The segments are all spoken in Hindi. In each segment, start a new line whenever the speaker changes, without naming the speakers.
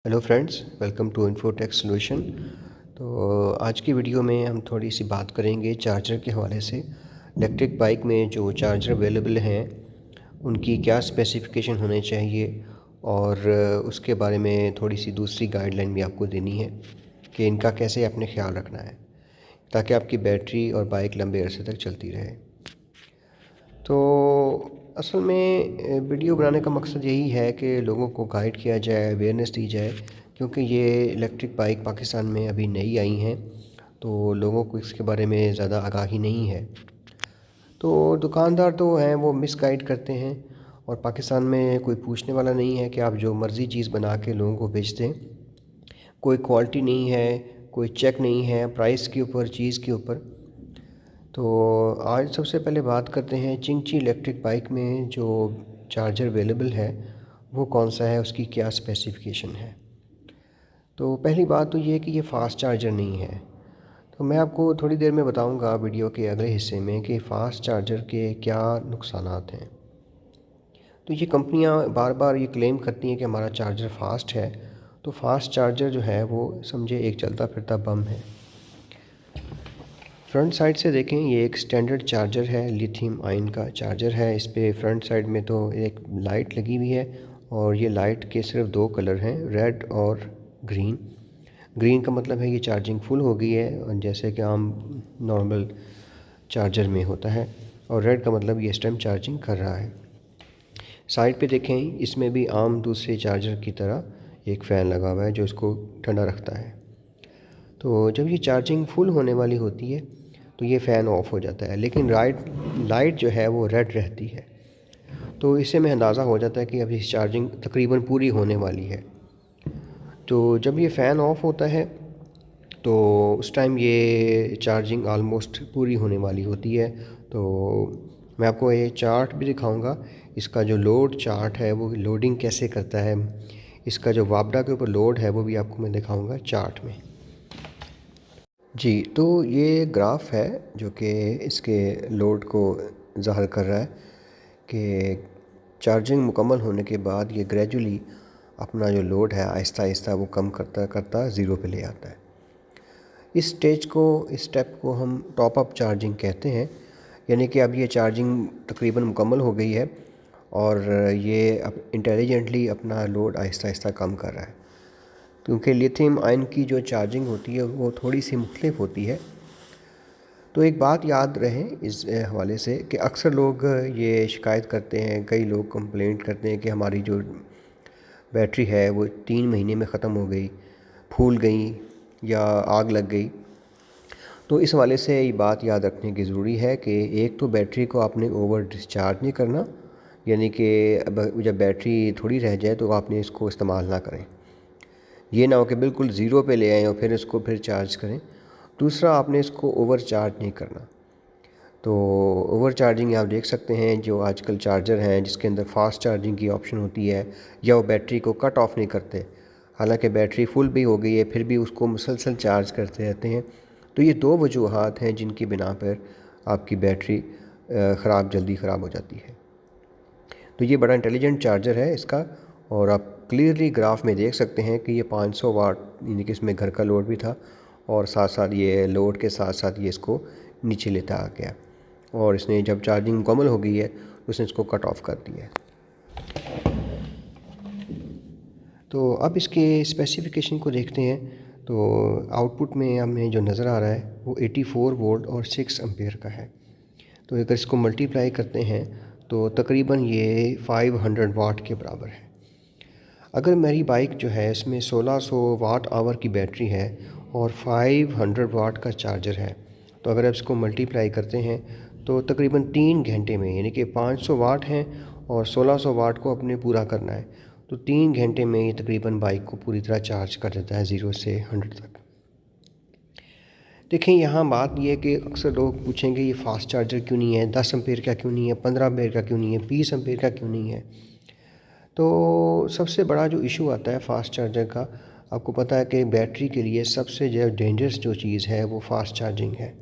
Hello friends, welcome to Infotech solution. तो आज की वीडियो में हम थोड़ी सी बात करेंगे चार्जर के हवाले से। इलेक्ट्रिक बाइक में जो चार्जर अवेलेबल हैं उनकी क्या स्पेसिफ़िकेशन होने चाहिए और उसके बारे में थोड़ी सी दूसरी गाइडलाइन भी आपको देनी है कि इनका कैसे आपने ख्याल रखना है ताकि आपकी बैटरी और बाइक लंबे अरसे तक चलती रहे। तो असल में वीडियो बनाने का मकसद यही है कि लोगों को गाइड किया जाए, अवेयरनेस दी जाए, क्योंकि ये इलेक्ट्रिक बाइक पाकिस्तान में अभी नई आई हैं तो लोगों को इसके बारे में ज़्यादा आगाही नहीं है। तो दुकानदार तो हैं वो मिसगाइड करते हैं और पाकिस्तान में कोई पूछने वाला नहीं है कि आप जो मर्ज़ी चीज़ बना के लोगों को बेच दें। कोई क्वालिटी नहीं है, कोई चेक नहीं है प्राइस के ऊपर, चीज़ के ऊपर। तो आज सबसे पहले बात करते हैं चिंगची इलेक्ट्रिक बाइक में जो चार्जर अवेलेबल है वो कौन सा है, उसकी क्या स्पेसिफ़िकेशन है। तो पहली बात तो ये है कि ये फ़ास्ट चार्जर नहीं है। तो मैं आपको थोड़ी देर में बताऊंगा वीडियो के अगले हिस्से में कि फ़ास्ट चार्जर के क्या नुकसानात हैं। तो ये कंपनियां बार बार ये क्लेम करती हैं कि हमारा चार्जर फ़ास्ट है। तो फ़ास्ट चार्जर जो है वो समझे एक चलता फिरता बम है। फ्रंट साइड से देखें, ये एक स्टैंडर्ड चार्जर है, लिथियम आयन का चार्जर है। इस पे फ्रंट साइड में तो एक लाइट लगी हुई है और ये लाइट के सिर्फ दो कलर हैं, रेड और ग्रीन। ग्रीन का मतलब है ये चार्जिंग फुल हो गई है जैसे कि आम नॉर्मल चार्जर में होता है, और रेड का मतलब ये इस टाइम चार्जिंग कर रहा है। साइड पे देखें, इसमें भी आम दूसरे चार्जर की तरह एक फ़ैन लगा हुआ है जो इसको ठंडा रखता है। तो जब ये चार्जिंग फुल होने वाली होती है तो ये फ़ैन ऑफ हो जाता है, लेकिन लाइट जो है वो रेड रहती है। तो इससे में अंदाज़ा हो जाता है कि अभी चार्जिंग तकरीबन पूरी होने वाली है। तो जब ये फ़ैन ऑफ होता है तो उस टाइम ये चार्जिंग आलमोस्ट पूरी होने वाली होती है। तो मैं आपको ये चार्ट भी दिखाऊंगा, इसका जो लोड चार्ट है वो लोडिंग कैसे करता है, इसका जो वापडा के ऊपर लोड है वो भी आपको मैं दिखाऊंगा चार्ट में। जी, तो ये ग्राफ है जो कि इसके लोड को ज़ाहिर कर रहा है कि चार्जिंग मुकम्मल होने के बाद ये ग्रेजुअली अपना जो लोड है आहिस्ता आहिस्ता वो कम करता करता ज़ीरो पे ले आता है। इस स्टेप को हम टॉप अप चार्जिंग कहते हैं। यानी कि अब ये चार्जिंग तकरीबन मुकम्मल हो गई है और ये अब इंटेलिजेंटली अपना लोड आहिस्ता आहिस्ता कम कर रहा है, क्योंकि लिथियम आयन की जो चार्जिंग होती है वो थोड़ी सी मुख्तलिफ होती है। तो एक बात याद रहे इस हवाले से कि अक्सर लोग ये शिकायत करते हैं, कई लोग कंप्लेंट करते हैं कि हमारी जो बैटरी है वो 3 महीने में ख़त्म हो गई, फूल गई या आग लग गई। तो इस हवाले से ये बात याद रखने की ज़रूरी है कि एक तो बैटरी को आपने ओवर डिस्चार्ज नहीं करना, यानी कि अब जब बैटरी थोड़ी रह जाए तो आपने इसको इस्तेमाल ना करें। ये ना हो कि बिल्कुल ज़ीरो पे ले आएँ और फिर इसको फिर चार्ज करें। दूसरा, आपने इसको ओवर चार्ज नहीं करना। तो ओवर चार्जिंग आप देख सकते हैं जो आजकल चार्जर हैं जिसके अंदर फास्ट चार्जिंग की ऑप्शन होती है, या वो बैटरी को कट ऑफ नहीं करते, हालांकि बैटरी फुल भी हो गई है फिर भी उसको मुसलसल चार्ज करते रहते हैं। तो ये दो वजूहात हैं जिनकी बिना पर आपकी बैटरी जल्दी ख़राब हो जाती है। तो ये बड़ा इंटेलिजेंट चार्जर है इसका, और आप क्लियरली ग्राफ में देख सकते हैं कि ये 500 वाट, यानी कि इसमें घर का लोड भी था और साथ साथ ये लोड के साथ साथ ये इसको नीचे लेता आ गया, और इसने जब चार्जिंग मुकम्मल हो गई है तो उसने इसको कट ऑफ कर दिया है। तो अब इसके स्पेसिफिकेशन को देखते हैं। तो आउटपुट में हमें जो नज़र आ रहा है वो 84 वोल्ट और 6 एम्पेयर का है। तो अगर इसको मल्टीप्लाई करते हैं तो तकरीबन ये 500 वाट के बराबर है। अगर मेरी बाइक जो है इसमें 1600 वाट आवर की बैटरी है और 500 वाट का चार्जर है, तो अगर आप इसको मल्टीप्लाई करते हैं तो तकरीबन 3 घंटे में, यानी कि 500 वाट हैं और 1600 वाट को अपने पूरा करना है, तो 3 घंटे में ये तकरीबन बाइक को पूरी तरह चार्ज कर देता है 0 से 100 तक। देखें, यहाँ बात ये है कि अक्सर लोग पूछेंगे ये फास्ट चार्जर क्यों नहीं है, 10 एम्पेयर का क्यों नहीं है, 15 एम्पेयर का क्यों नहीं है, 20 एम्पेयर का क्यों नहीं है। तो सबसे बड़ा जो इशू आता है फास्ट चार्जर का, आपको पता है कि बैटरी के लिए सबसे जो डेंजरस जो चीज़ है वो फास्ट चार्जिंग है।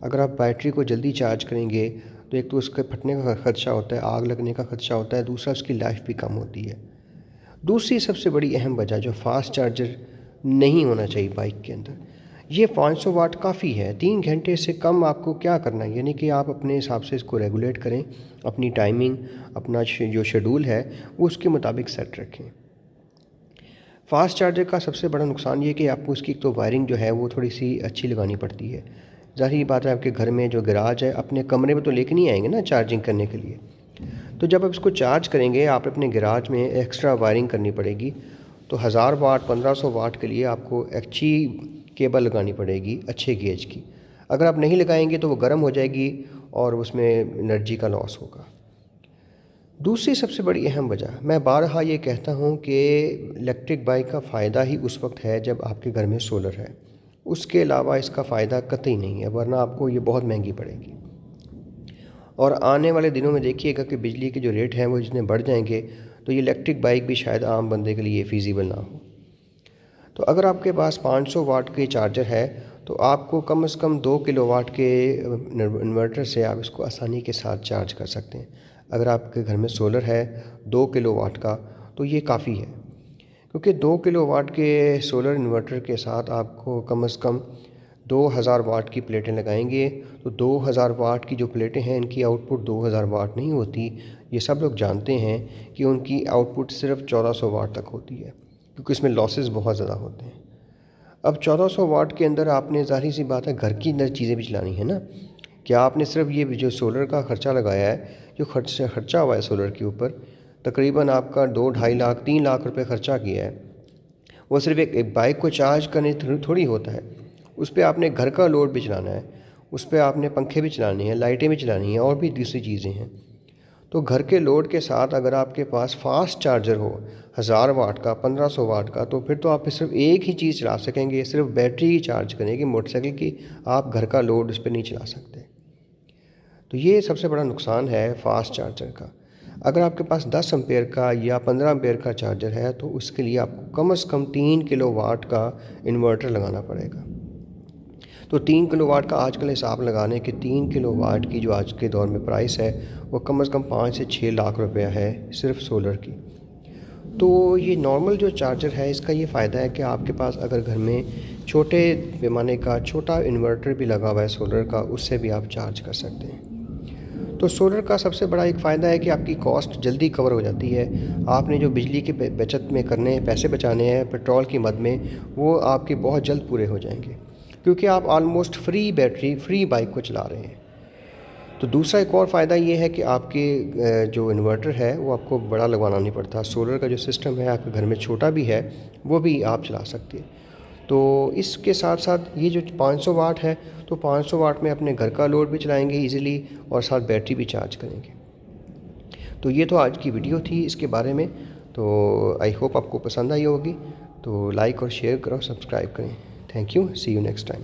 अगर आप बैटरी को जल्दी चार्ज करेंगे तो एक तो उसके फटने का ख़दशा होता है, आग लगने का ख़दशा होता है, दूसरा उसकी लाइफ भी कम होती है। दूसरी सबसे बड़ी अहम वजह जो फास्ट चार्जर नहीं होना चाहिए बाइक के अंदर, ये 500 वाट काफ़ी है। 3 घंटे से कम आपको क्या करना है, यानी कि आप अपने हिसाब से इसको रेगुलेट करें, अपनी टाइमिंग, अपना जो शेड्यूल है वो उसके मुताबिक सेट रखें। फास्ट चार्जर का सबसे बड़ा नुकसान ये कि आपको उसकी तो वायरिंग जो है वो थोड़ी सी अच्छी लगानी पड़ती है। ज़ाहिर बात है, आपके घर में जो गैराज है अपने कमरे में तो लेके नहीं आएंगे ना चार्जिंग करने के लिए। तो जब आप इसको चार्ज करेंगे आप अपने गैराज में एक्स्ट्रा वायरिंग करनी पड़ेगी। तो 1000 वाट 1500 वाट के लिए आपको अच्छी केबल लगानी पड़ेगी अच्छे गेज की। अगर आप नहीं लगाएंगे तो वो गर्म हो जाएगी और उसमें एनर्जी का लॉस होगा। दूसरी सबसे बड़ी अहम वजह, मैं बारहा ये कहता हूँ कि इलेक्ट्रिक बाइक का फ़ायदा ही उस वक्त है जब आपके घर में सोलर है। उसके अलावा इसका फ़ायदा कतई नहीं है, वरना आपको ये बहुत महंगी पड़ेगी। और आने वाले दिनों में देखिएगा कि बिजली के जो रेट हैं वो जितने बढ़ जाएंगे तो ये इलेक्ट्रिक बाइक भी शायद आम बंदे के लिए फ़ीज़िबल ना हो। तो अगर आपके पास 500 वाट के चार्जर है तो आपको कम से कम 2 किलोवाट के इन्वर्टर से आप इसको आसानी के साथ चार्ज कर सकते हैं। अगर आपके घर में सोलर है 2 किलोवाट का तो ये काफ़ी है, क्योंकि 2 किलोवाट के सोलर इन्वर्टर के साथ आपको कम से कम 2000 वाट की प्लेटें लगाएंगे। तो 2000 वाट की जो प्लेटें हैं इनकी आउटपुट 2000 वाट नहीं होती। ये सब लोग जानते हैं कि उनकी आउटपुट सिर्फ 1400 वाट तक होती है, क्योंकि इसमें लॉसेस बहुत ज़्यादा होते हैं। अब 1400 वाट के अंदर आपने ज़ाहिर सी बात है घर की अंदर चीज़ें भी चलानी है ना। क्या आपने सिर्फ ये जो सोलर का ख़र्चा लगाया है, जो खर्चा हुआ है सोलर के ऊपर, तकरीबन आपका 2-2.5 लाख 3 लाख रुपए ख़र्चा किया है, वो सिर्फ एक बाइक को चार्ज करने थोड़ी होता है। उस पर आपने घर का लोड भी चलाना है, उस पर आपने पंखे भी चलाने हैं, लाइटें भी चलानी हैं और भी दूसरी चीज़ें हैं। तो घर के लोड के साथ अगर आपके पास फास्ट चार्जर हो 1000 वाट का 1500 वाट का, तो फिर तो आप सिर्फ एक ही चीज़ चला सकेंगे, सिर्फ बैटरी ही चार्ज करेंगे मोटरसाइकिल की। आप घर का लोड उस पर नहीं चला सकते। तो ये सबसे बड़ा नुकसान है फास्ट चार्जर का। अगर आपके पास 10 एम्पेयर का या 15 एम्पेयर का चार्जर है तो उसके लिए आपको कम से कम 3 किलोवाट का इन्वर्टर लगाना पड़ेगा। तो 3 किलोवाट का आजकल हिसाब लगाने के 3 किलोवाट की जो आज के दौर में प्राइस है वो कम से कम 5 से 6 लाख रुपया है सिर्फ सोलर की। तो ये नॉर्मल जो चार्जर है इसका ये फ़ायदा है कि आपके पास अगर घर में छोटे पैमाने का छोटा इन्वर्टर भी लगा हुआ है सोलर का, उससे भी आप चार्ज कर सकते हैं। तो सोलर का सबसे बड़ा एक फ़ायदा है कि आपकी कॉस्ट जल्दी कवर हो जाती है। आपने जो बिजली के बचत में करने हैं, पैसे बचाने हैं पेट्रोल की मद में, वो आपके बहुत जल्द पूरे हो जाएंगे, क्योंकि आप almost free battery free bike को चला रहे हैं। तो दूसरा एक और फ़ायदा ये है कि आपके जो इन्वर्टर है वो आपको बड़ा लगवाना नहीं पड़ता। सोलर का जो सिस्टम है आपके घर में छोटा भी है वो भी आप चला सकते हैं। तो इसके साथ साथ ये जो 500 वाट है तो 500 वाट में अपने घर का लोड भी चलाएंगे इजीली और साथ बैटरी भी चार्ज करेंगे। तो ये तो आज की वीडियो थी इसके बारे में। तो आई होप आपको पसंद आई होगी। तो लाइक और शेयर करो, सब्सक्राइब करें। Thank you, see you next time.